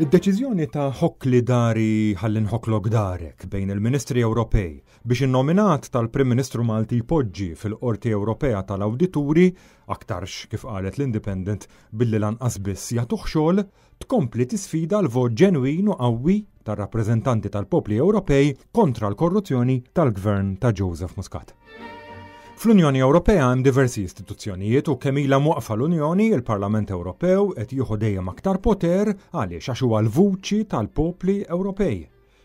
Id-deċiżjoni ta' ħokk li dari ħalli nħokklok darek bejn il-Ministri Ewropej biex in-nominat tal-Prim Ministru Malti jpoġġi fil-Qorti Ewropea tal-Awdituri aktarx kif qalet l-Independent billi lanqas biss jagħtuh xogħol tkompli tisfida l-vot ġenwin u qawwi tar-rappreżentanti tal-popli Ewropej kontra l-korruzzjoni tal-Gvern ta' Joseph Muscat. Fl-Unjoni Ewropea hemm diversi istituzzjonijiet u kemm ilha mwaqfa l-Unjoni, il-Parlament Ewropew qed jieħu dejjem aktar poter għaliex għax huwa l-vuċi tal-popli Ewropej.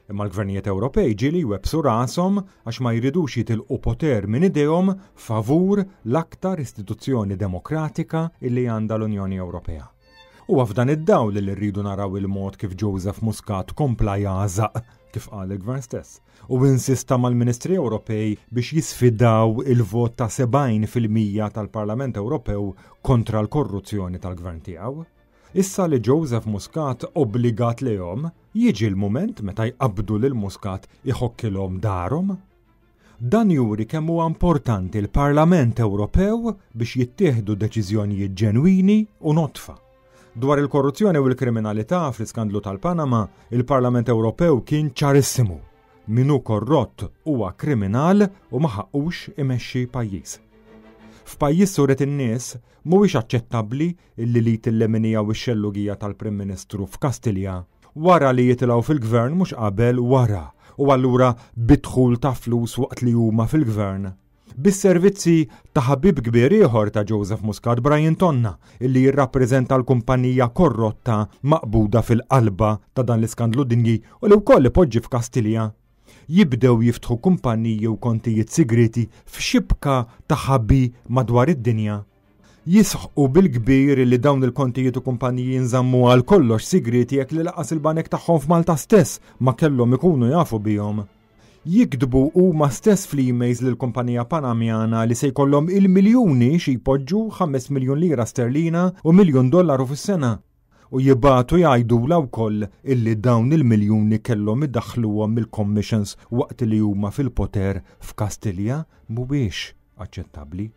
Imma l-gvernijiet Ewropej ġieli jwebsu rashom għax ma jridux jitilqu poter minn idejhom favur l-aktar istituzzjoni demokratika illi għandha l-Unjoni Ewropea. U f'dan id-dawl li rridu naraw il-mod kif Joseph Muscat kompla jagħżaq kif qal il-Gvern stess u insista mal-Ministri Ewropej biex jisfidaw il-vot ta' 70% tal-Parlament Ewropew kontra l-korruzzjoni tal-Gvern tiegħu. Issa li Joseph Muscat obbligat lehom, jiġi l-mument meta jqabdu lil Muscat iħokkilhom darhom. Dan juri kemm huwa importanti l-Parlament Ewropew biex jittieħdu deċiżjonijiet ġenwini u notfa. Dwar il-korruzzjoni u l-kriminalità fl-iskandlu tal-Panama, il-Parlament Ewropew kien ċarissimu. Minu korrott huwa kriminal u ma ħaqqux imexxi pajjiż. F'pajjiż suret in-nies mhuwiex aċċettabbli li tilleminija u x-xellugija tal-Prim Ministru f'Kastilja wara li jitilgħu fil-Gvern mhux qabel wara u allura bidħul ta' flus waqt li huma fil-Gvern. Bis-servizzi ta' ħabib kbir ieħor ta' Joseph Muscat, Brian Tonna, illi jirrappreżenta l-kumpanija korrotta maqbuda fil-qalba ta' dan l-iskandlu dinji u li wkoll ipoġġi f'Kastilja. Jibdew jiftħu kumpaniji u kontijiet sigreti f'xibka ta' ħabbi madwar id-dinja. Jisħqu bil-kbir li dawn il-kontijiet u kumpaniji nżammu għal kollox sigreti jekk li laqas il-banek tagħhom f'Malta stess ma kellhom ikunu jafu bihom. Jikdbu huma stess fl-emails lill-kumpanija Panamjana li se jkollhom il-miljuni xi jpoġġu 5 miljun lira sterlina u $1 miljun fis-sena. U jibbatu jgħidula wkoll illi dawn il-miljuni kellhom iddaħħluhom mill-commissions waqt li huma fil-poter f'Kastilja mhuwiex aċċettabbli.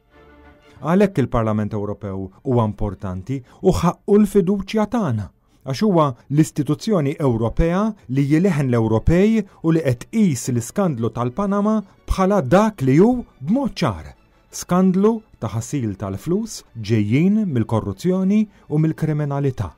Għalhekk il-Parlament Ewropew huwa importanti u ħaqqu l-fiduċja tagħna għax huwa l-istituzzjoni Ewropea li jileħen l-Ewropej u li qed qis l-iskandlu tal-Panama bħala dak li hu b'mod ċar. Skandlu ta' ħasil tal-flus ġejjin mill-korruzzjoni u mill-kriminalità.